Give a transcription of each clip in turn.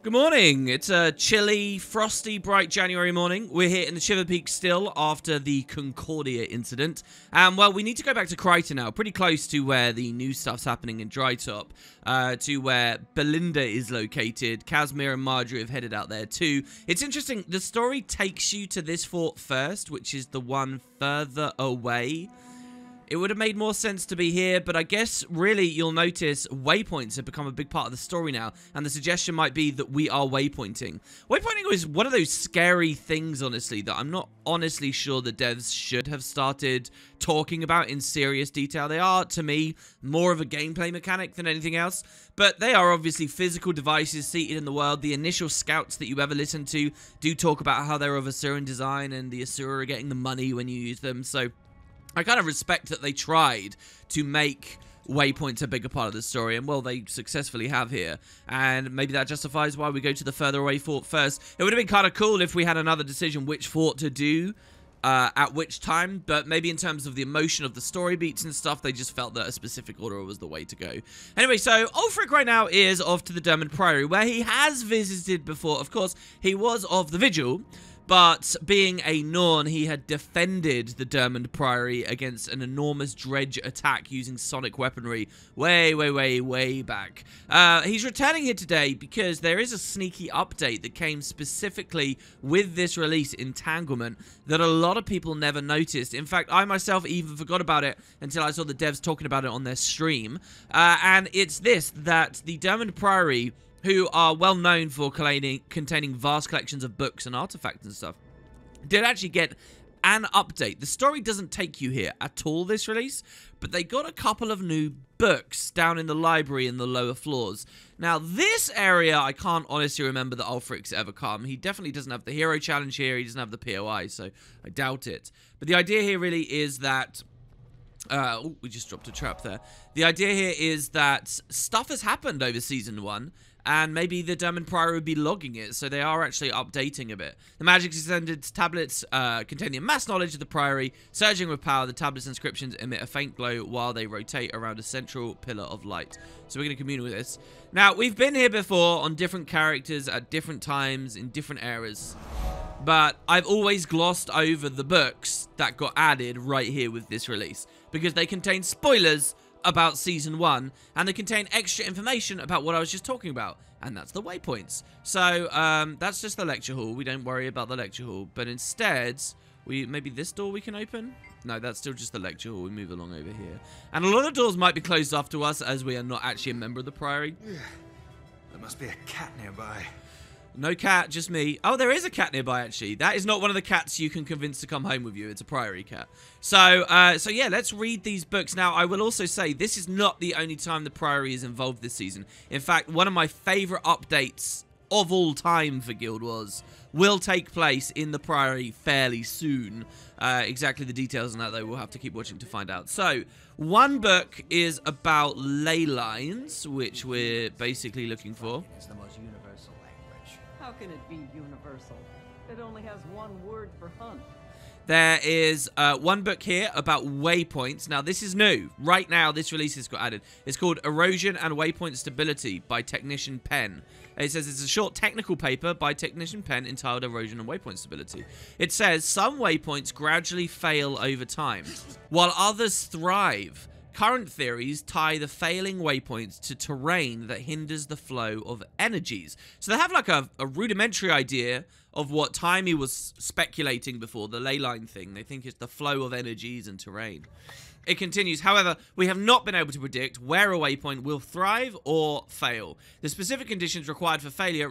Good morning. It's a chilly, frosty, bright January morning. We're here in the Shiver Peak still after the Concordia incident. Well, we need to go back to Kryta now, pretty close to where the new stuff's happening in Drytop, to where Belinda is located. Kazmir and Marjorie have headed out there too. It's interesting, the story takes you to this fort first, which is the one further away. It would have made more sense to be here, but I guess, really, you'll notice waypoints have become a big part of the story now, and the suggestion might be that we are waypointing. Waypointing is one of those scary things, honestly, that I'm not honestly sure the devs should have started talking about in serious detail. They are, to me, more of a gameplay mechanic than anything else, but they are obviously physical devices seated in the world. The initial scouts that you ever listen to do talk about how they're of Asuran design, and the Asura are getting the money when you use them, so I kind of respect that they tried to make waypoints a bigger part of the story, and well, they successfully have here, and maybe that justifies why we go to the further away fort first. It would have been kind of cool if we had another decision which fort to do at which time, but maybe in terms of the emotion of the story beats and stuff, they just felt that a specific order was the way to go. Anyway, so Ulfric right now is off to the Durmand Priory, where he has visited before. Of course, he was of the Vigil, but being a Norn, he had defended the Durmand Priory against an enormous dredge attack using sonic weaponry way back. He's returning here today because there is a sneaky update that came specifically with this release, Entanglement, that a lot of people never noticed. In fact, I myself even forgot about it until I saw the devs talking about it on their stream. And it's this, that the Durmand Priory, who are well known for containing vast collections of books and artifacts and stuff, did actually get an update. The story doesn't take you here at all this release, but they got a couple of new books down in the library in the lower floors. Now, this area, I can't honestly remember that Ulfric's ever come. He definitely doesn't have the hero challenge here. He doesn't have the POI, so I doubt it. But the idea here really is that oh, we just dropped a trap there. The idea here is that stuff has happened over Season 1, and maybe the Durmand Priory would be logging it, so they are actually updating a bit. The Magic Extended tablets contain the amassed knowledge of the Priory. Surging with power, the tablet's inscriptions emit a faint glow while they rotate around a central pillar of light. So we're going to commune with this. Now, we've been here before on different characters at different times in different eras, but I've always glossed over the books that got added right here with this release, because they contain spoilers about Season 1, and they contain extra information about what I was just talking about, and that's the waypoints. So, that's just the lecture hall. We don't worry about the lecture hall, but instead, maybe this door we can open? No, that's still just the lecture hall. We move along over here. And a lot of doors might be closed after us, as we are not actually a member of the Priory. There must be a cat nearby. No cat, just me. Oh, there is a cat nearby, actually. That is not one of the cats you can convince to come home with you. It's a Priory cat. So yeah, let's read these books. Now, I will also say, this is not the only time the Priory is involved this season. In fact, one of my favorite updates of all time for Guild Wars will take place in the Priory fairly soon. Exactly the details on that, though, we'll have to keep watching to find out. So, one book is about ley lines, which we're basically looking for. It's the most universal language. How can it be universal? It only has one word for hunt. There is one book here about waypoints. Now, this is new. Right now, this release has got added. It's called Erosion and Waypoint Stability by Technician Penn. It says it's a short technical paper by Technician Penn entitled Erosion and Waypoint Stability. It says some waypoints gradually fail over time, while others thrive. Current theories tie the failing waypoints to terrain that hinders the flow of energies. So they have like a rudimentary idea of what Timey was speculating before, the ley line thing. They think it's the flow of energies and terrain. It continues, however, we have not been able to predict where a waypoint will thrive or fail. The specific conditions required for failure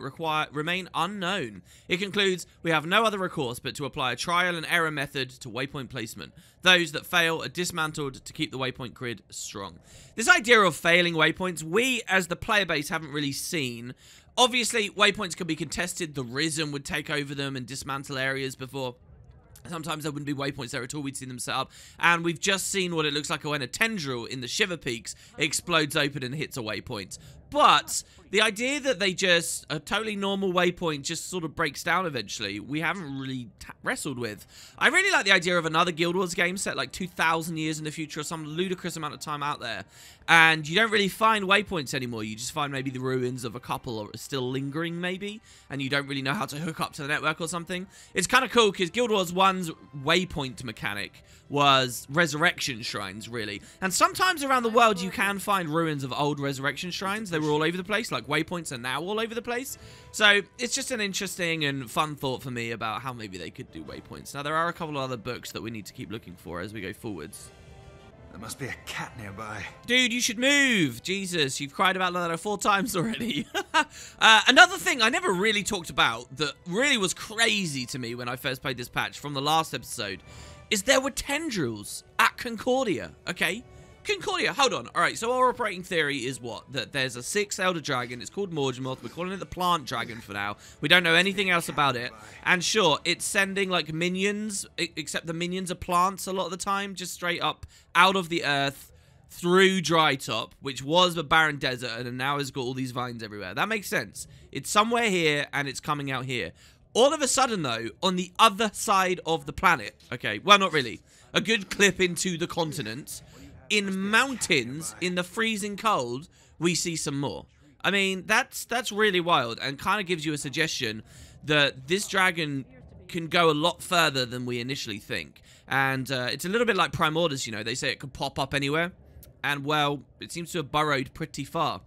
remain unknown. It concludes, we have no other recourse but to apply a trial and error method to waypoint placement. Those that fail are dismantled to keep the waypoint grid strong. This idea of failing waypoints, we as the player base haven't really seen. Obviously, waypoints can be contested. The Risen would take over them and dismantle areas before. Sometimes there wouldn't be waypoints there at all. We'd see them set up. And we've just seen what it looks like when a tendril in the Shiver Peaks explodes open and hits a waypoint. But the idea that they just, a totally normal waypoint just sort of breaks down eventually, we haven't really wrestled with. I really like the idea of another Guild Wars game set like 2,000 years in the future or some ludicrous amount of time out there. And you don't really find waypoints anymore. You just find maybe the ruins of a couple are still lingering maybe. And you don't really know how to hook up to the network or something. It's kind of cool because Guild Wars 1's waypoint mechanic was resurrection shrines, really. And sometimes around the world you can find ruins of old resurrection shrines. They were all over the place, like waypoints are now all over the place. So it's just an interesting and fun thought for me about how maybe they could do waypoints. Now there are a couple of other books that we need to keep looking for as we go forwards. There must be a cat nearby. Dude, you should move. Jesus, you've cried about that 4 times already. Another thing I never really talked about that really was crazy to me when I first played this patch from the last episode is there were tendrils at Concordia, okay? Concordia, hold on. All right, so our operating theory is what? That there's a 6th Elder Dragon. It's called Mordremoth. We're calling it the Plant Dragon for now. We don't know anything else about it. And sure, it's sending, like, minions, except the minions are plants a lot of the time, just straight up out of the earth through Drytop, which was a barren desert and now has got all these vines everywhere. That makes sense. It's somewhere here, and it's coming out here. All of a sudden, though, on the other side of the planet, okay, well, not really, a good clip into the continent, in mountains, in the freezing cold, we see some more. I mean, that's really wild and kind of gives you a suggestion that this dragon can go a lot further than we initially think. And it's a little bit like Primordus, you know, they say it could pop up anywhere. And, well, it seems to have burrowed pretty far.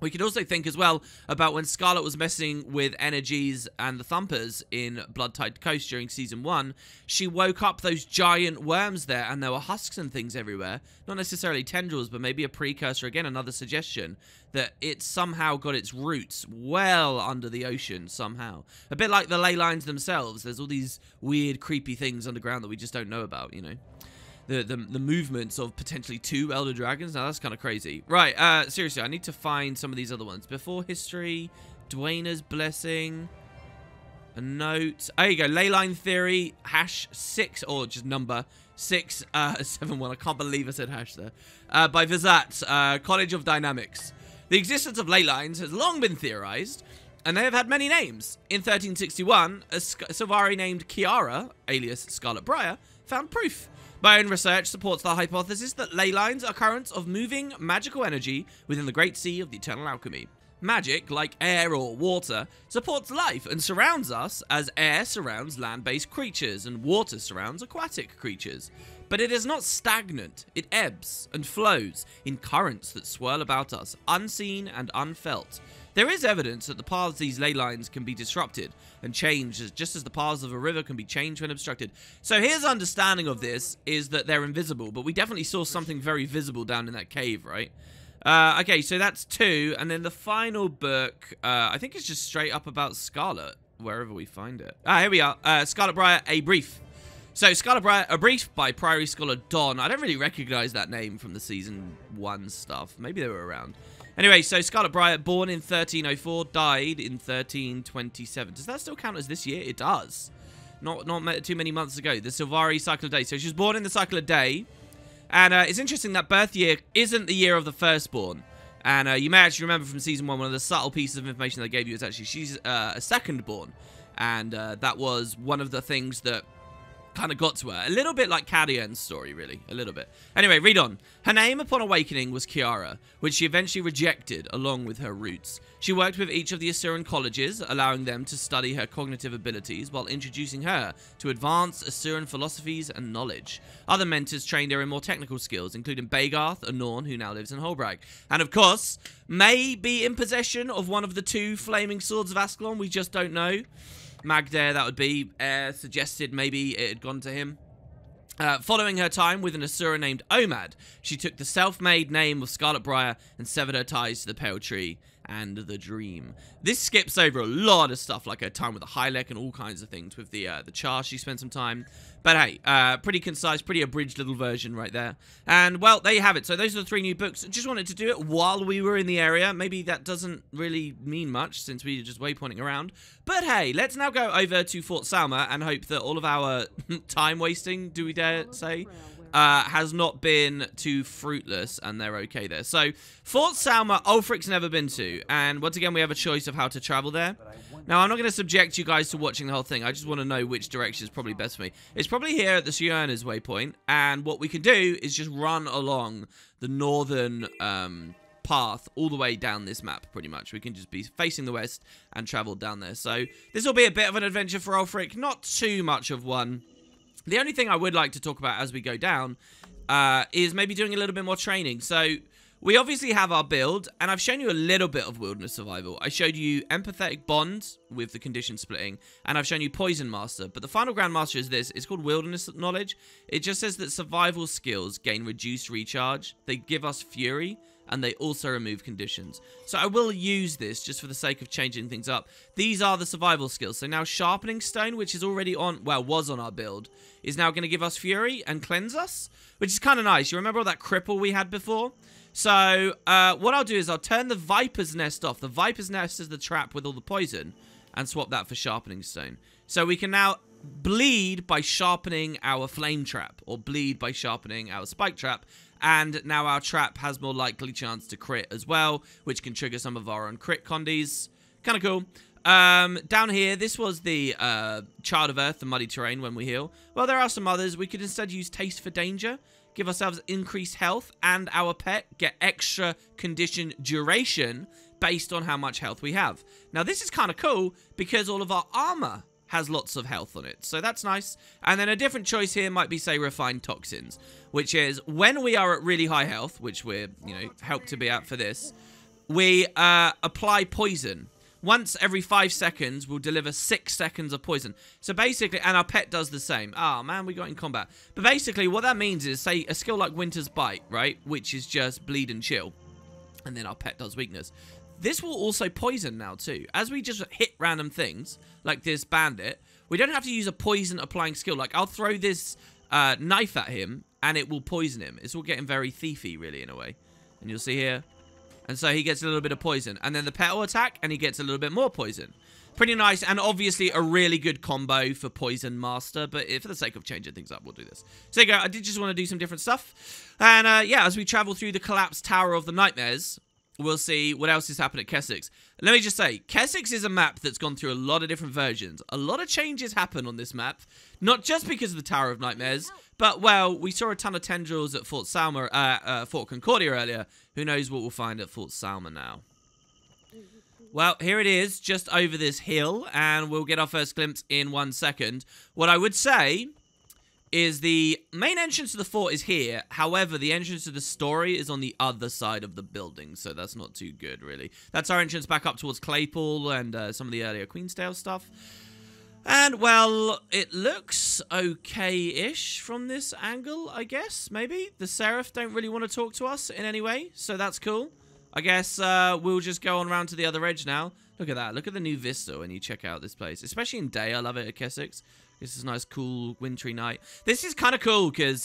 We could also think as well about when Scarlet was messing with energies and the Thumpers in Blood-Tide Coast during Season 1, she woke up those giant worms there and there were husks and things everywhere. Not necessarily tendrils, but maybe a precursor, again, another suggestion that it somehow got its roots well under the ocean somehow. A bit like the ley lines themselves. There's all these weird, creepy things underground that we just don't know about, you know. The movements of potentially 2 Elder Dragons. Now, that's kind of crazy. Right, seriously, I need to find some of these other ones. Before History, Dwayna's Blessing, a note. There you go, Leyline Theory, #6, or just number 671. I can't believe I said hash there. By Vizat, College of Dynamics. The existence of ley lines has long been theorized, and they have had many names. In 1361, a Sylvari named Kiara, alias Scarlet Briar, found proof. My own research supports the hypothesis that ley lines are currents of moving magical energy within the great sea of the eternal alchemy. Magic, like air or water, supports life and surrounds us as air surrounds land-based creatures and water surrounds aquatic creatures. But it is not stagnant. It ebbs and flows in currents that swirl about us, unseen and unfelt. There is evidence that the paths of these ley lines can be disrupted and changed, just as the paths of a river can be changed when obstructed. So his understanding of this is that they're invisible, but we definitely saw something very visible down in that cave, right? Okay, so that's 2, and then the final book, I think it's just straight up about Scarlet, wherever we find it. Here we are, Scarlet Briar, A Brief. So, Scarlet Briar, A Brief by Priory Scholar Don. I don't really recognize that name from the Season 1 stuff. Maybe they were around. Anyway, so Scarlet Briar, born in 1304, died in 1327. Does that still count as this year? It does. Not too many months ago. The Sylvari Cycle of Day. So she was born in the Cycle of Day. And it's interesting that birth year isn't the year of the firstborn. And you may actually remember from Season 1, one of the subtle pieces of information they gave you is actually she's a secondborn. And that was one of the things that kind of got to her. A little bit like Cadian's story, really. A little bit. Anyway, read on. Her name upon awakening was Kiara, which she eventually rejected along with her roots. She worked with each of the Asuran colleges, allowing them to study her cognitive abilities while introducing her to advanced Asuran philosophies and knowledge. Other mentors trained her in more technical skills, including Bagarth, a Norn who now lives in Holbrag. And of course, may be in possession of one of the 2 flaming swords of Ascalon. We just don't know. Magdare, that would be, suggested maybe it had gone to him. Following her time with an Asura named Omad, she took the self-made name of Scarlet Briar and severed her ties to the Pale Tree and the Dream. This skips over a lot of stuff, like her time with the Hylek and all kinds of things. With the Char, she spent some time. But hey, pretty concise, pretty abridged little version right there. And, well, there you have it. So those are the 3 new books. Just wanted to do it while we were in the area. Maybe that doesn't really mean much since we were just waypointing around. But hey, let's now go over to Fort Salma and hope that all of our time wasting, do we dare say, has not been too fruitless, and they're okay there. So, Fort Salma, Ulfric's never been to, and once again, we have a choice of how to travel there. Now, I'm not going to subject you guys to watching the whole thing. I just want to know which direction is probably best for me. It's probably here at the Siona's waypoint, and what we can do is just run along the northern path all the way down this map, pretty much. We can just be facing the west and travel down there. So, this will be a bit of an adventure for Ulfric, not too much of one. The only thing I would like to talk about as we go down is maybe doing a little bit more training. So, we obviously have our build, and I've shown you a little bit of Wilderness Survival. I showed you Empathetic Bond with the condition splitting, and I've shown you Poison Master. But the final Grandmaster is this. It's called Wilderness Knowledge. It just says that survival skills gain reduced recharge. They give us Fury, and they also remove conditions. So I will use this just for the sake of changing things up. These are the survival skills. So now Sharpening Stone, which is already on, well, was on our build, is now going to give us Fury and cleanse us, which is kind of nice. You remember all that cripple we had before? So what I'll do is I'll turn the Viper's Nest off. The Viper's Nest is the trap with all the poison, and swap that for Sharpening Stone. So we can now bleed by sharpening our Flame Trap, or bleed by sharpening our Spike Trap. And now our trap has more likely chance to crit as well, which can trigger some of our own crit condies. Kind of cool. Down here, this was the Child of Earth, the muddy terrain when we heal. Well, there are some others. We could instead use Taste for Danger, give ourselves increased health, and our pet get extra condition duration based on how much health we have. Now, this is kind of cool because all of our armor has lots of health on it, so that's nice. And then a different choice here might be, say, Refined Toxins, which is when we are at really high health, which we're, you know, helped to be at for this, we apply poison. Once every 5 seconds, we'll deliver 6 seconds of poison. So basically, and our pet does the same. Oh, man, we got in combat. But basically, what that means is, say, a skill like Winter's Bite, right, which is just bleed and chill, and then our pet does weakness. This will also poison now, too. As we just hit random things, like this bandit, we don't have to use a poison-applying skill. Like, I'll throw this knife at him, and it will poison him. It's all getting very thiefy, really, in a way. And you'll see here. And so he gets a little bit of poison. And then the pet will attack, and he gets a little bit more poison. Pretty nice, and obviously a really good combo for Poison Master. But for the sake of changing things up, we'll do this. So there you go. I did just want to do some different stuff. And, yeah, as we travel through the collapsed Tower of the Nightmares, we'll see what else has happened at Kessex. Let me just say, Kessex is a map that's gone through a lot of different versions. A lot of changes happen on this map. Not just because of the Tower of Nightmares, but, well, we saw a ton of tendrils at Fort Salma, Fort Concordia earlier. Who knows what we'll find at Fort Salma now. Well, here it is, just over this hill, and we'll get our first glimpse in 1 second. What I would say is the main entrance to the fort is here. However, the entrance to the story is on the other side of the building, so that's not too good, really. That's our entrance back up towards Claypool and some of the earlier Queensdale stuff. And, well, it looks okay-ish from this angle, I guess, maybe. The Seraph don't really want to talk to us in any way, so that's cool. I guess we'll just go on around to the other edge now. Look at that. Look at the new vista when you check out this place. Especially in day, I love it at Kessex. This is a nice, cool, wintry night. This is kind of cool because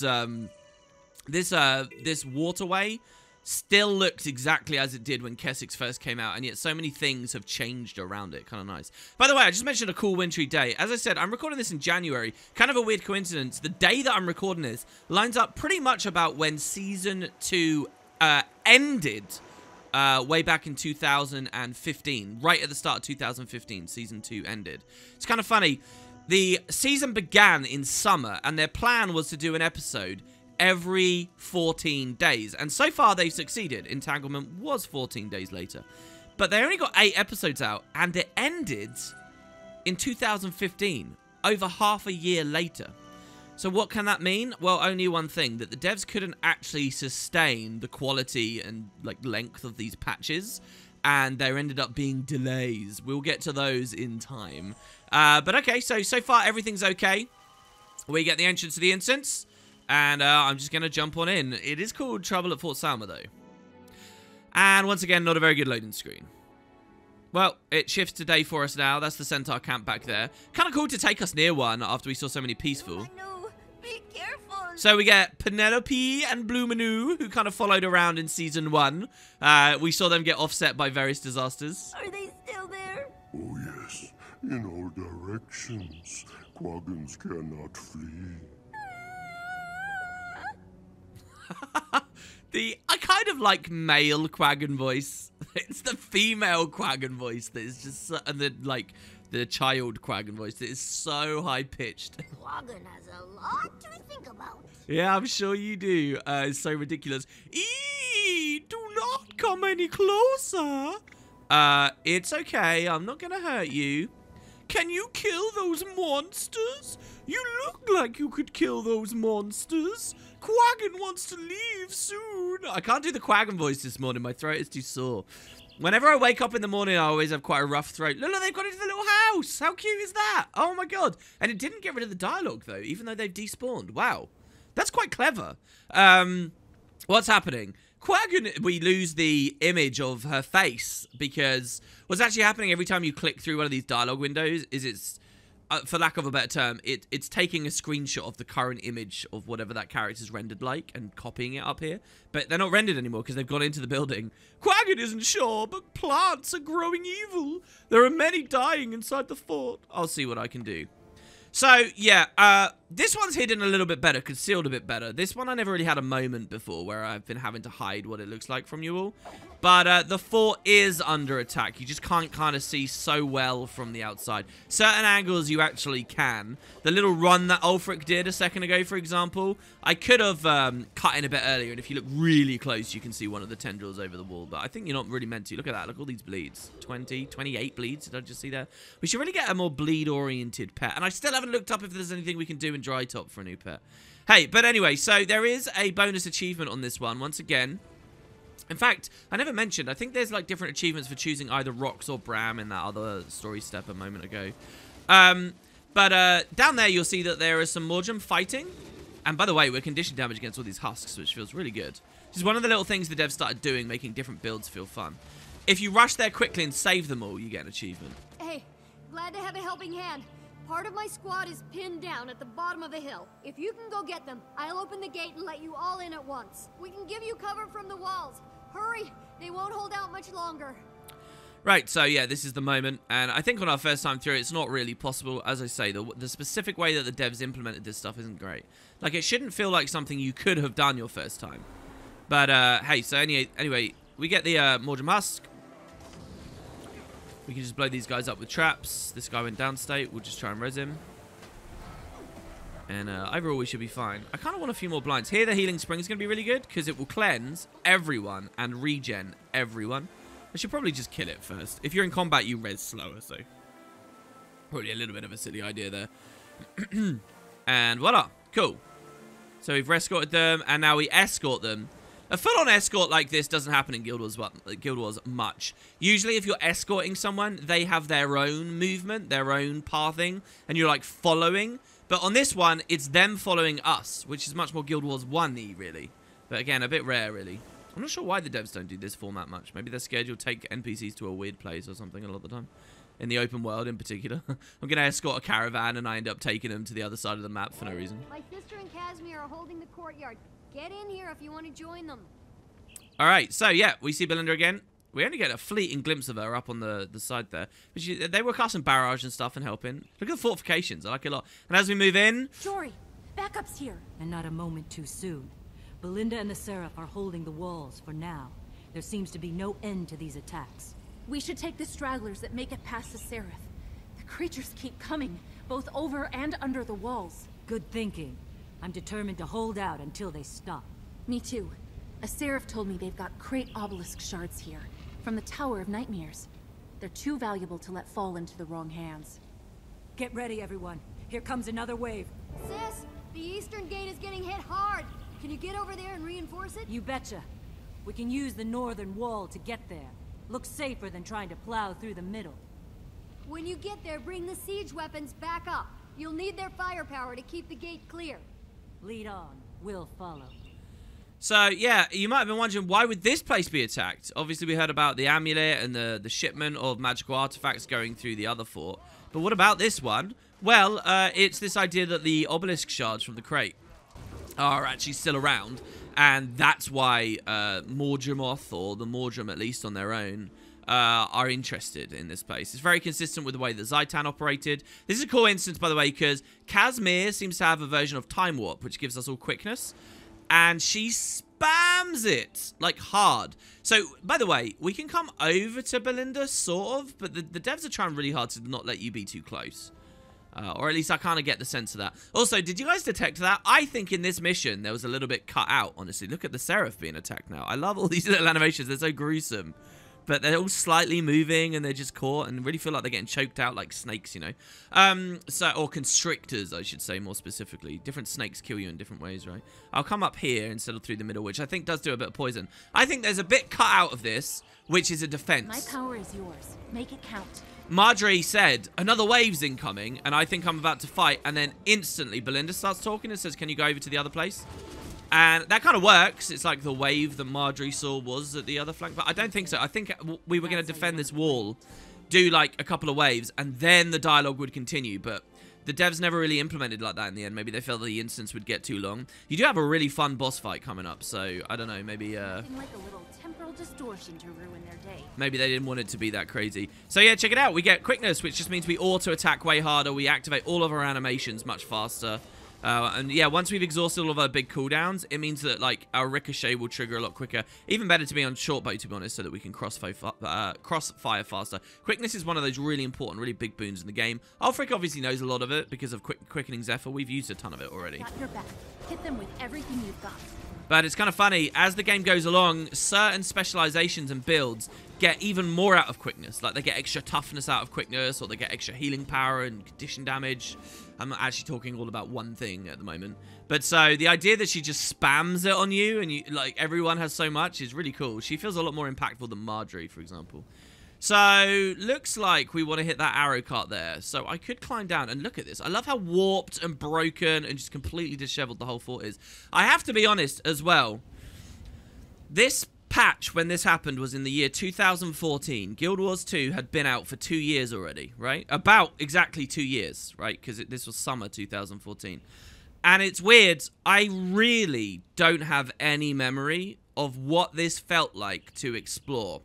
this waterway still looks exactly as it did when Kessex first came out, and yet so many things have changed around it. Kind of nice. By the way, I just mentioned a cool wintry day. As I said, I'm recording this in January. Kind of a weird coincidence. The day that I'm recording this lines up pretty much about when Season 2 ended way back in 2015. Right at the start of 2015, Season 2 ended. It's kind of funny. The season began in summer, and their plan was to do an episode every 14 days. And so far, they've succeeded. Entanglement was 14 days later. But they only got 8 episodes out, and it ended in 2015, over half a year later. So what can that mean? Well, only one thing, that the devs couldn't actually sustain the quality and length of these patches, and there ended up being delays. We'll get to those in time. But okay, so far everything's okay. We get the entrance to the instance, and I'm just going to jump on in. It is called Trouble at Fort Salma, though. And once again, not a very good loading screen. Well, it shifts to day for us now. That's the Centaur camp back there. Kind of cool to take us near one after we saw so many peaceful. I know. Be careful. So we get Penelope and Blue Manu, who kind of followed around in Season 1. We saw them get offset by various disasters. Are they still there? Oh yes, in all directions. Quaggins cannot flee. I kind of like male Quaggan voice. It's the female Quaggan voice that is just and the child Quaggan voice that is so high pitched. Quaggan has a lot to think about. Yeah, I'm sure you do. It's so ridiculous. Eee, do not come any closer. It's okay. I'm not gonna hurt you. Can you kill those monsters? You look like you could kill those monsters. Quaggan wants to leave soon. I can't do the Quaggan voice this morning. My throat is too sore. Whenever I wake up in the morning, I always have quite a rough throat. Look, they've got into the little house. How cute is that? Oh, my God. And it didn't get rid of the dialogue, though, even though they've despawned. Wow. That's quite clever. What's happening? Quaggan, we lose the image of her face because what's actually happening every time you click through one of these dialogue windows is it's, for lack of a better term, it's taking a screenshot of the current image of whatever that character's rendered like and copying it up here. But they're not rendered anymore because they've gone into the building. Quaggan isn't sure, but plants are growing evil. There are many dying inside the fort. I'll see what I can do. So, yeah, this one's hidden a little bit better, concealed a bit better. This one I never really had a moment before where I've been having to hide what it looks like from you all. But the fort is under attack. You just can't kind of see so well from the outside. Certain angles you actually can. The little run that Ulfric did a second ago, for example, I could have cut in a bit earlier. And if you look really close, you can see one of the tendrils over the wall. But I think you're not really meant to. Look at that. Look at all these bleeds. 20, 28 bleeds. Did I just see that? We should really get a more bleed-oriented pet. And I still haven't looked up if there's anything we can do in Dry Top for a new pet. Hey, but anyway, so there is a bonus achievement on this one, once again. In fact, I never mentioned, I think there's like different achievements for choosing either Rox or Bram in that other story step a moment ago. But down there, you'll see that there is some Mordremoth fighting. And by the way, we're condition damage against all these husks, which feels really good. This is one of the little things the devs started doing, making different builds feel fun. If you rush there quickly and save them all, you get an achievement. Hey, glad to have a helping hand. Part of my squad is pinned down at the bottom of the hill. If you can go get them, I'll open the gate and let you all in at once. We can give you cover from the walls. Hurry, they won't hold out much longer. Right, so yeah, this is the moment, and I think on our first time through, it's not really possible. As I say, the specific way that the devs implemented this stuff isn't great. Like, it shouldn't feel like something you could have done your first time. But, hey, so anyway, we get the Mordremoth husk. We can just blow these guys up with traps. This guy went downstate. We'll just try and res him. And overall, we should be fine. I kind of want a few more blinds. Here, the healing spring is going to be really good because it will cleanse everyone and regen everyone. I should probably just kill it first. If you're in combat, you res slower, so probably a little bit of a silly idea there. And voila. Cool. So we've escorted them, and now we escort them. A full-on escort like this doesn't happen in Guild Wars much. Usually, if you're escorting someone, they have their own movement, their own pathing, and you're, like, following. But on this one, it's them following us, which is much more Guild Wars 1-y, really. But again, a bit rare, really. I'm not sure why the devs don't do this format much. Maybe they're scared you'll take NPCs to a weird place or something a lot of the time. In the open world, in particular. I'm going to escort a caravan, and I end up taking them to the other side of the map for no reason. My sister and Kazmir are holding the courtyard. Get in here if you want to join them. All right, so yeah, we see Belinda again. We only get a fleeting glimpse of her up on the side there. But they were casting barrage and stuff and helping. Look at the fortifications. I like it a lot. And as we move in... Jory, backup's here. And not a moment too soon. Belinda and the Seraph are holding the walls for now. There seems to be no end to these attacks. We should take the stragglers that make it past the Seraph. The creatures keep coming, both over and under the walls. Good thinking. I'm determined to hold out until they stop. Me too. A Seraph told me they've got great obelisk shards here, from the Tower of Nightmares. They're too valuable to let fall into the wrong hands. Get ready, everyone. Here comes another wave. Sis, the eastern gate is getting hit hard. Can you get over there and reinforce it? You betcha. We can use the northern wall to get there. Looks safer than trying to plow through the middle. When you get there, bring the siege weapons back up. You'll need their firepower to keep the gate clear. Lead on. We'll follow. So, yeah, you might have been wondering, why would this place be attacked? Obviously, we heard about the amulet and the shipment of magical artifacts going through the other fort. But what about this one? Well, it's this idea that the obelisk shards from the crate are actually still around. And that's why Mordremoth, or the Mordrem at least on their own, are interested in this place. It's very consistent with the way that Zaitan operated. This is a cool instance, by the way, because Kazmir seems to have a version of Time Warp, which gives us all quickness. and she spams it, like, hard. So, by the way, we can come over to Belinda, sort of, but the devs are trying really hard to not let you be too close. Or at least I kind of get the sense of that. Also, did you guys detect that? I think in this mission, there was a little bit cut out, honestly. Look at the Seraph being attacked now. I love all these little animations. They're so gruesome. But they're all slightly moving, and they're just caught, and really feel like they're getting choked out like snakes, you know. Or constrictors, I should say, more specifically. Different snakes kill you in different ways, right? I'll come up here instead of through the middle, which I think does do a bit of poison. I think there's a bit cut out of this, which is a defense. My power is yours. Make it count. Marjorie said, another wave's incoming, and I think I'm about to fight, and then instantly Belinda starts talking and says, can you go over to the other place? And that kind of works. It's like the wave that Marjorie saw was at the other flank, but I don't think so. I think we were going to defend this wall, do like a couple of waves, and then the dialogue would continue, but the devs never really implemented like that in the end. Maybe they felt that the instance would get too long. You do have a really fun boss fight coming up, so I don't know, maybe like a little temporal distortion to ruin their day. Maybe they didn't want it to be that crazy. So yeah, check it out. We get quickness, which just means we auto-attack way harder. We activate all of our animations much faster. And yeah, once we've exhausted all of our big cooldowns, it means that like our ricochet will trigger a lot quicker. Even better to be on short bow, to be honest, so that we can crossfire faster. Quickness is one of those really important, really big boons in the game. Ulfric obviously knows a lot of it because of quickening Zephyr. We've used a ton of it already. Got your back. Hit them with everything you've got. But it's kind of funny, as the game goes along, certain specializations and builds get even more out of quickness. Like, they get extra toughness out of quickness, or they get extra healing power and condition damage. I'm not actually talking all about one thing at the moment. But so, the idea that she just spams it on you, and you, like, everyone has so much is really cool. She feels a lot more impactful than Marjorie, for example. So, looks like we want to hit that arrow cart there. So, I could climb down and look at this. I love how warped and broken and just completely disheveled the whole fort is. I have to be honest as well. This patch, when this happened, was in the year 2014. Guild Wars 2 had been out for 2 years already, right? About exactly 2 years, right? Because this was summer 2014. And it's weird. I really don't have any memory of what this felt like to explore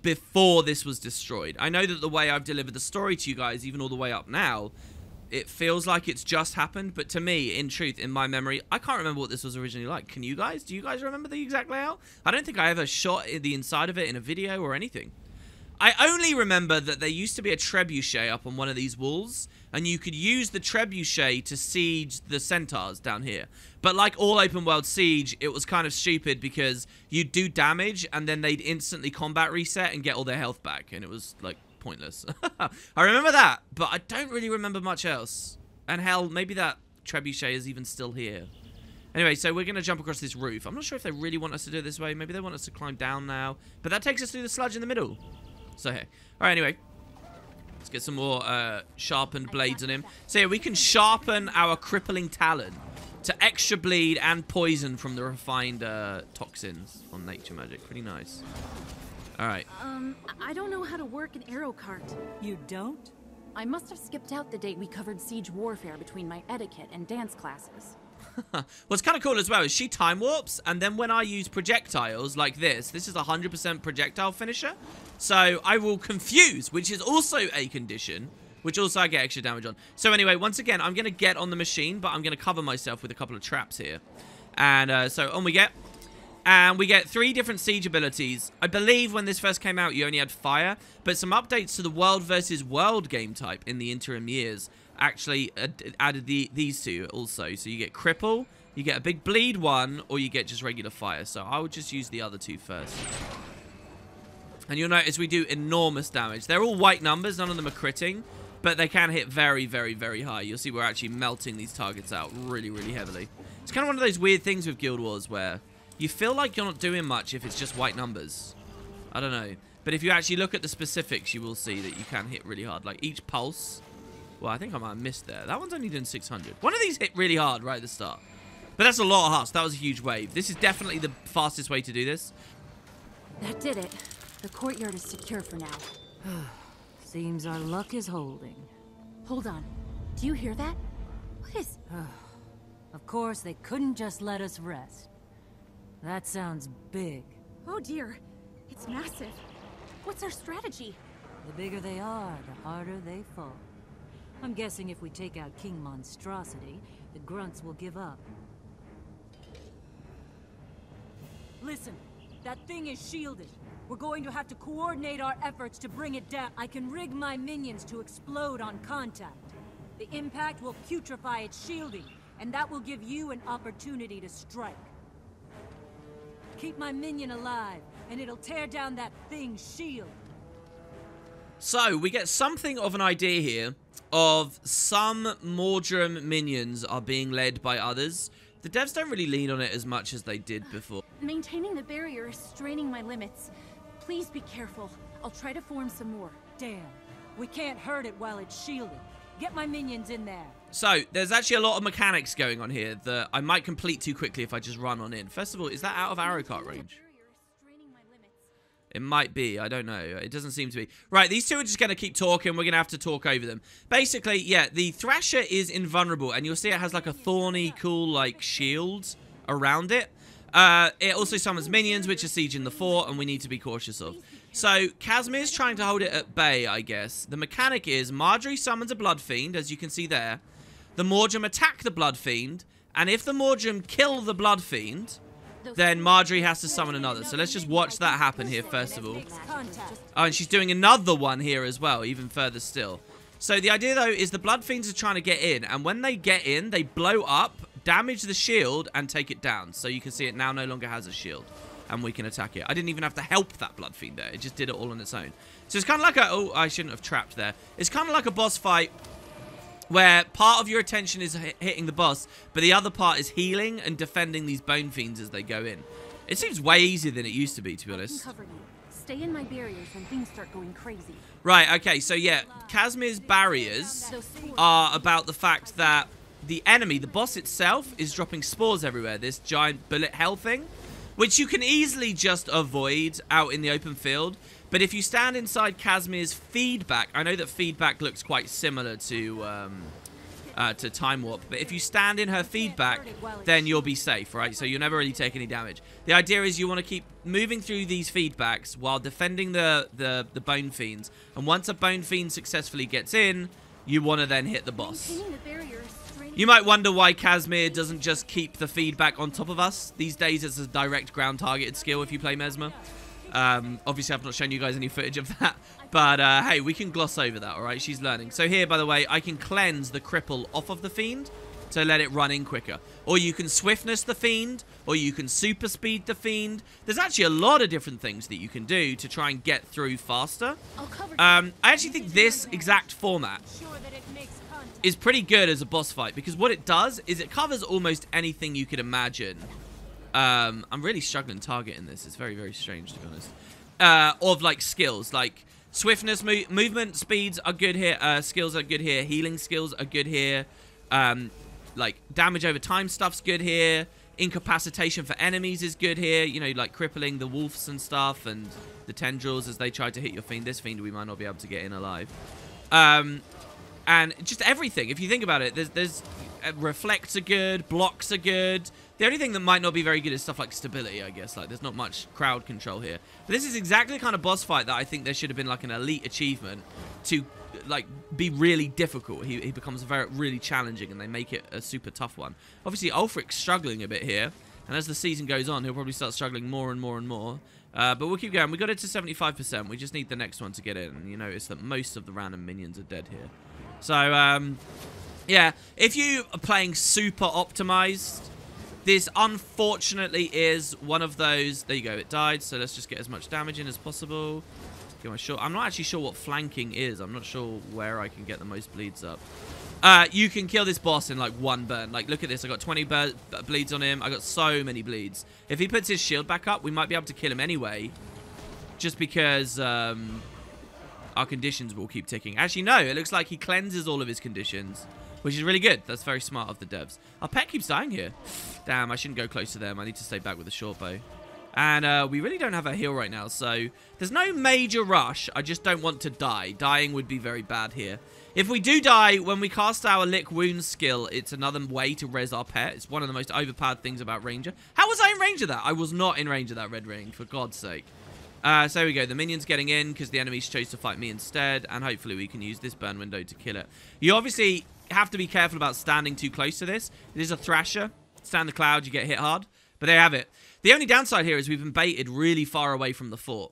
before this was destroyed. I know that the way I've delivered the story to you guys, even all the way up now, it feels like it's just happened, but to me, in truth, in my memory, I can't remember what this was originally like. Can you guys? Do you guys remember the exact layout? I don't think I ever shot the inside of it in a video or anything. I only remember that there used to be a trebuchet up on one of these walls, and you could use the trebuchet to siege the centaurs down here. But like all open world siege, it was kind of stupid because you'd do damage, and then they'd instantly combat reset and get all their health back, and it was like pointless. I remember that, but I don't really remember much else. And hell, maybe that trebuchet is even still here. Anyway, so we're going to jump across this roof. I'm not sure if they really want us to do it this way. Maybe they want us to climb down now. But that takes us through the sludge in the middle. So here. Alright, anyway. Let's get some more sharpened blades on him. So yeah, we can sharpen our crippling talon to extra bleed and poison from the refined toxins on nature magic. Pretty nice. Alright. I don't know how to work an arrow cart. You don't? I must have skipped out the date we covered siege warfare between my etiquette and dance classes. What's kind of cool as well is she time warps, and then when I use projectiles like this is 100% projectile finisher. So I will confuse, which is also a condition, which also I get extra damage on. So anyway, once again, I'm going to get on the machine, but I'm going to cover myself with a couple of traps here. And so on we get. And we get 3 different siege abilities. I believe when this first came out, you only had fire. But some updates to the world versus world game type in the interim years actually added these 2 also. So you get cripple, you get a big bleed one, or you get just regular fire. So I would just use the other 2 first. And you'll notice we do enormous damage. They're all white numbers, none of them are critting. But they can hit very, very, very high. You'll see we're actually melting these targets out really, really heavily. It's kind of one of those weird things with Guild Wars where you feel like you're not doing much if it's just white numbers. I don't know. But if you actually look at the specifics, you will see that you can hit really hard. Like each pulse. Well, I think I might have missed there. That one's only doing 600. One of these hit really hard right at the start. But that's a lot of hearts. That was a huge wave. This is definitely the fastest way to do this. That did it. The courtyard is secure for now. Seems our luck is holding. Hold on. Do you hear that? What is... Of course, they couldn't just let us rest. That sounds big. Oh dear. It's massive. What's our strategy? The bigger they are, the harder they fall. I'm guessing if we take out King Monstrosity, the grunts will give up. Listen, that thing is shielded. We're going to have to coordinate our efforts to bring it down. I can rig my minions to explode on contact. The impact will putrefy its shielding, and that will give you an opportunity to strike. Keep my minion alive, and it'll tear down that thing's shield. So, we get something of an idea here of some Mordrem minions are being led by others. The devs don't really lean on it as much as they did before. Maintaining the barrier is straining my limits. Please be careful. I'll try to form some more. Damn. We can't hurt it while it's shielded. Get my minions in there. So, there's actually a lot of mechanics going on here that I might complete too quickly if I just run on in. First of all, is that out of arrow cart range? It might be. I don't know. It doesn't seem to be. Right, these two are just going to keep talking. We're going to have to talk over them. Basically, yeah, the Thrasher is invulnerable, and you'll see it has like a thorny, cool, like, shield around it. It also summons minions, which are sieging the fort, and we need to be cautious of. So, Kazmir's trying to hold it at bay, I guess. The mechanic is Marjorie summons a Blood Fiend, as you can see there. The Mordrem attack the Blood Fiend, and if the Mordrem kill the Blood Fiend, then Marjorie has to summon another. So let's just watch that happen here, first of all. Oh, and she's doing another one here as well, even further still. So the idea, though, is the Blood Fiends are trying to get in, and when they get in, they blow up, damage the shield, and take it down. So you can see it now no longer has a shield, and we can attack it. I didn't even have to help that Blood Fiend there. It just did it all on its own. So it's kind of like a... Oh, I shouldn't have trapped there. It's kind of like a boss fight where part of your attention is hitting the boss, but the other part is healing and defending these bone fiends as they go in. It seems way easier than it used to be be honest. Cover you. Stay in my barriers when things start going crazy. Right, okay, so yeah, Kazmir's barriers are about the fact that the enemy, the boss itself, is dropping spores everywhere. This giant bullet hell thing, which you can easily just avoid out in the open field. But if you stand inside Kazmir's feedback, I know that feedback looks quite similar to Time Warp, but if you stand in her feedback, then you'll be safe, right? So you'll never really take any damage. The idea is you want to keep moving through these feedbacks while defending the Bone Fiends. And once a Bone Fiend successfully gets in, you want to then hit the boss. You might wonder why Kazmir doesn't just keep the feedback on top of us. These days it's a direct ground targeted skill if you play Mesmer. Obviously I've not shown you guys any footage of that, but hey, we can gloss over that, alright? She's learning. So here, by the way, I can cleanse the cripple off of the fiend to let it run in quicker. Or you can swiftness the fiend, or you can super speed the fiend. There's actually a lot of different things that you can do to try and get through faster. I actually think this exact format is pretty good as a boss fight, because what it does is it covers almost anything you could imagine. I'm really struggling targeting this. It's very, very strange, to be honest. Of, like, skills. Like, swiftness, movement speeds are good here. Skills are good here. Healing skills are good here. Like, damage over time stuff's good here. Incapacitation for enemies is good here. You know, like, crippling the wolves and stuff. And the tendrils as they try to hit your fiend. This fiend we might not be able to get in alive. And just everything. If you think about it, there's reflects are good. Blocks are good. The only thing that might not be very good is stuff like stability, I guess. Like, there's not much crowd control here. But this is exactly the kind of boss fight that I think there should have been, like, an elite achievement to, like, be really difficult. He becomes really challenging, and they make it a super tough one. Obviously, Ulfric's struggling a bit here. And as the season goes on, he'll probably start struggling more and more and more. But we'll keep going. We got it to 75%. We just need the next one to get in. And you notice that most of the random minions are dead here. So, yeah. If you are playing super optimized, this, unfortunately, is one of those... There you go, it died, so let's just get as much damage in as possible. I'm not actually sure what flanking is. I'm not sure where I can get the most bleeds up. You can kill this boss in, like, one burn. Like, look at this. I got 20 bleeds on him. I got so many bleeds. If he puts his shield back up, we might be able to kill him anyway. Just because our conditions will keep ticking. Actually, no. It looks like he cleanses all of his conditions, which is really good. That's very smart of the devs. Our pet keeps dying here. Damn, I shouldn't go close to them. I need to stay back with the short bow. And we really don't have a heal right now, so there's no major rush. I just don't want to die. Dying would be very bad here. If we do die, when we cast our Lick Wounds skill, it's another way to res our pet. It's one of the most overpowered things about Ranger. How was I in range of that? I was not in range of that red ring, for God's sake. So there we go. The minion's getting in because the enemies chose to fight me instead, and hopefully we can use this burn window to kill it. You obviously have to be careful about standing too close to this. It is a Thrasher. Stand the cloud, you get hit hard. But there you have it. The only downside here is we've been baited really far away from the fort.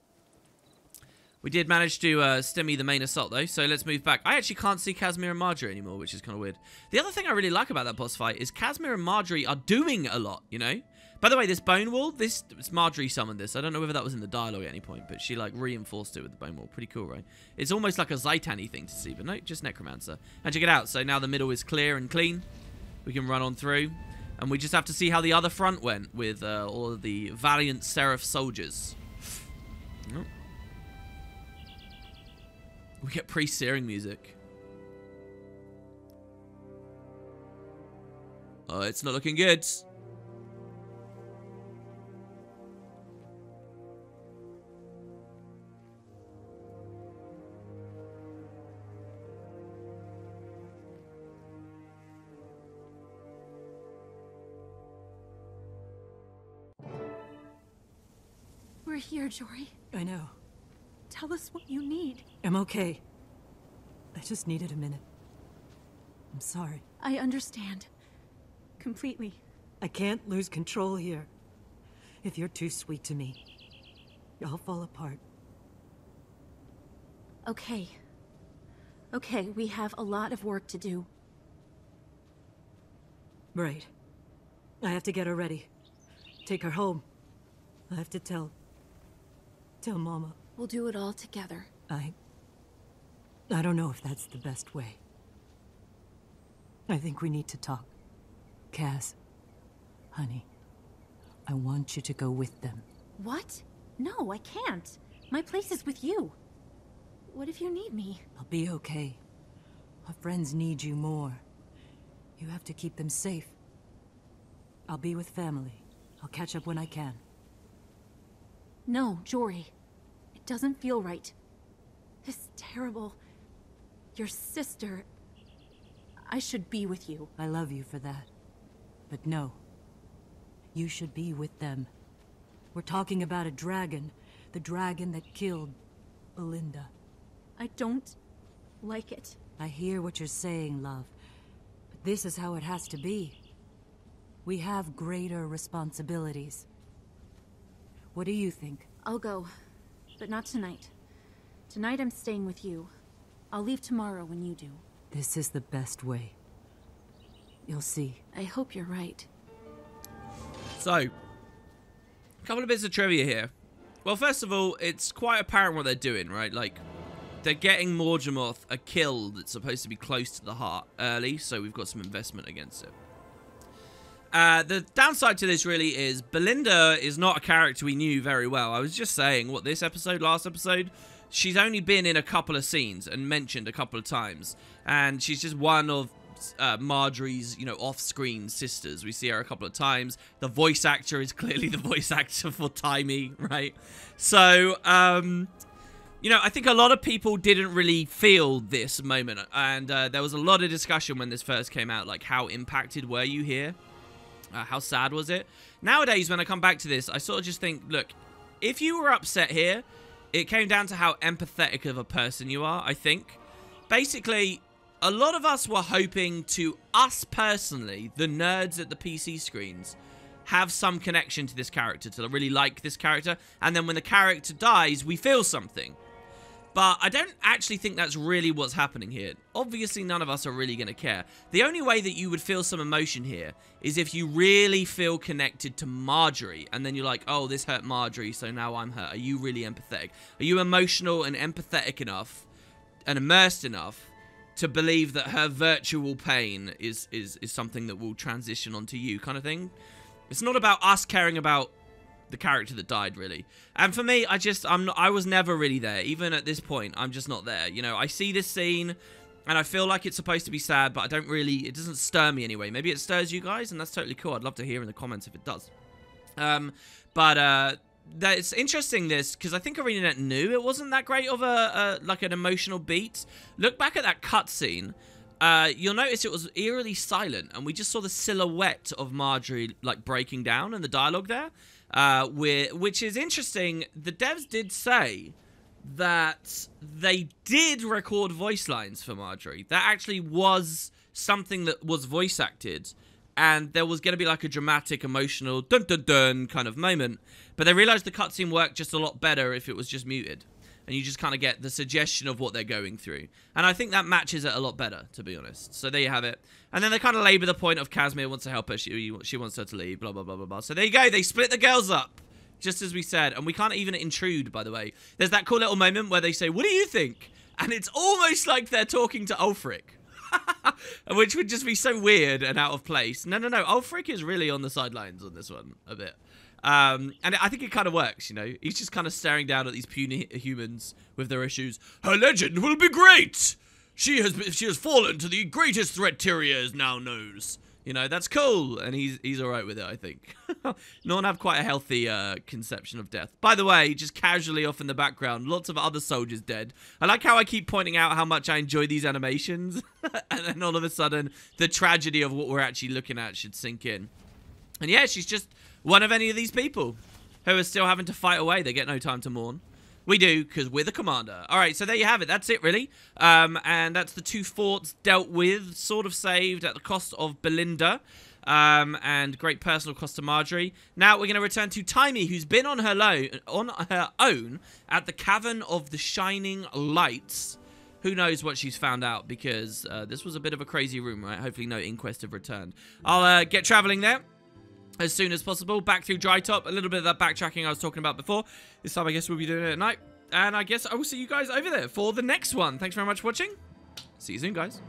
We did manage to stymie the main assault, though, so let's move back. I actually can't see Kazmir and Marjorie anymore, which is kind of weird. The other thing I really like about that boss fight is Kazmir and Marjorie are doing a lot, you know? By the way, this bone wall, it's Marjorie summoned this. I don't know whether that was in the dialogue at any point, but she, like, reinforced it with the bone wall. Pretty cool, right? It's almost like a Zaitan-y thing to see, but no, just Necromancer. And check it out. So now the middle is clear and clean. We can run on through. And we just have to see how the other front went with all of the valiant Seraph soldiers. Oh. We get pre-searing music. Oh, it's not looking good. We're here, Jory. I know. Tell us what you need. I'm okay. I just needed a minute. I'm sorry. I understand. Completely. I can't lose control here. If you're too sweet to me, I'll fall apart. Okay. Okay, we have a lot of work to do. Right. I have to get her ready. Take her home. I have to tell Mama. We'll do it all together. I don't know if that's the best way. I think we need to talk. Kaz, honey, I want you to go with them. What? No, I can't. My place is with you. What if you need me? I'll be okay. Our friends need you more. You have to keep them safe. I'll be with family. I'll catch up when I can. No, Jory. It doesn't feel right. This terrible... Your sister... I should be with you. I love you for that. But no. You should be with them. We're talking about a dragon. The dragon that killed Belinda. I don't like it. I hear what you're saying, love. But this is how it has to be. We have greater responsibilities. What do you think? I'll go. But not tonight. Tonight I'm staying with you. I'll leave tomorrow when you do. This is the best way. You'll see. I hope you're right. So, a couple of bits of trivia here. Well, first of all, it's quite apparent what they're doing, right? Like, they're getting Mordremoth a kill that's supposed to be close to the heart early, so we've got some investment against it. The downside to this really is Belinda is not a character we knew very well. I was just saying, what, this episode, last episode? She's only been in a couple of scenes and mentioned a couple of times. And she's just one of Marjorie's, you know, off-screen sisters. We see her a couple of times. The voice actor is clearly the voice actor for Timey, right? So, you know, I think a lot of people didn't really feel this moment. And there was a lot of discussion when this first came out. Like, how impacted were you here? How sad was it? Nowadays, when I come back to this, I sort of just think, look, if you were upset here, it came down to how empathetic of a person you are, I think. Basically, a lot of us were hoping to, us personally, the nerds at the PC screens, have some connection to this character, to really like this character, and then when the character dies, we feel something. But I don't actually think that's really what's happening here. Obviously, none of us are really going to care. The only way that you would feel some emotion here is if you really feel connected to Marjorie. And then you're like, oh, this hurt Marjorie, so now I'm hurt. Are you really empathetic? Are you emotional and empathetic enough and immersed enough to believe that her virtual pain is something that will transition onto you, kind of thing? It's not about us caring about the character that died, really. And for me, I was never really there. Even at this point, I'm just not there. You know, I see this scene and I feel like it's supposed to be sad, but it doesn't stir me anyway. Maybe it stirs you guys, and that's totally cool. I'd love to hear in the comments if it does. It's interesting this, because I think ArenaNet knew it wasn't that great of like an emotional beat. Look back at that cutscene. You'll notice it was eerily silent, and we just saw the silhouette of Marjorie like breaking down in the dialogue there. Which is interesting. The devs did say that they did record voice lines for Marjorie. That actually was something that was voice acted and there was going to be like a dramatic, emotional, dun-dun-dun kind of moment. But they realized the cutscene worked just a lot better if it was just muted. And you just kind of get the suggestion of what they're going through. And I think that matches it a lot better, to be honest. So there you have it. And then they kind of labor the point of Kazmir wants to help her. She wants her to leave, blah, blah, blah, blah, blah. So there you go. They split the girls up, just as we said. And we can't even intrude, by the way. There's that cool little moment where they say, what do you think? And it's almost like they're talking to Ulfric. Which would just be so weird and out of place. No. Ulfric is really on the sidelines on this one a bit. And I think it kind of works, you know. He's just kind of staring down at these puny humans with their issues. Her legend will be great. She has fallen to the greatest threat Tyrion now knows. You know, that's cool, and he's all right with it, I think. Norn have quite a healthy conception of death. By the way, just casually off in the background, lots of other soldiers dead. I like how I keep pointing out how much I enjoy these animations, and then all of a sudden, the tragedy of what we're actually looking at should sink in. And yeah, she's just one of any of these people who are still having to fight away. They get no time to mourn. We do, because we're the commander. All right, so there you have it. That's it, really. And that's the 2 forts dealt with, sort of saved at the cost of Belinda. And great personal cost to Marjorie. Now we're going to return to Timey, who's been on her own at the Cavern of the Shining Lights. Who knows what she's found out, because this was a bit of a crazy room, right? Hopefully no inquest have returned. I'll get traveling there as soon as possible. Back through Dry Top. A little bit of that backtracking I was talking about before. This time I guess we'll be doing it at night. And I guess I will see you guys over there for the next one. Thanks very much for watching. See you soon, guys.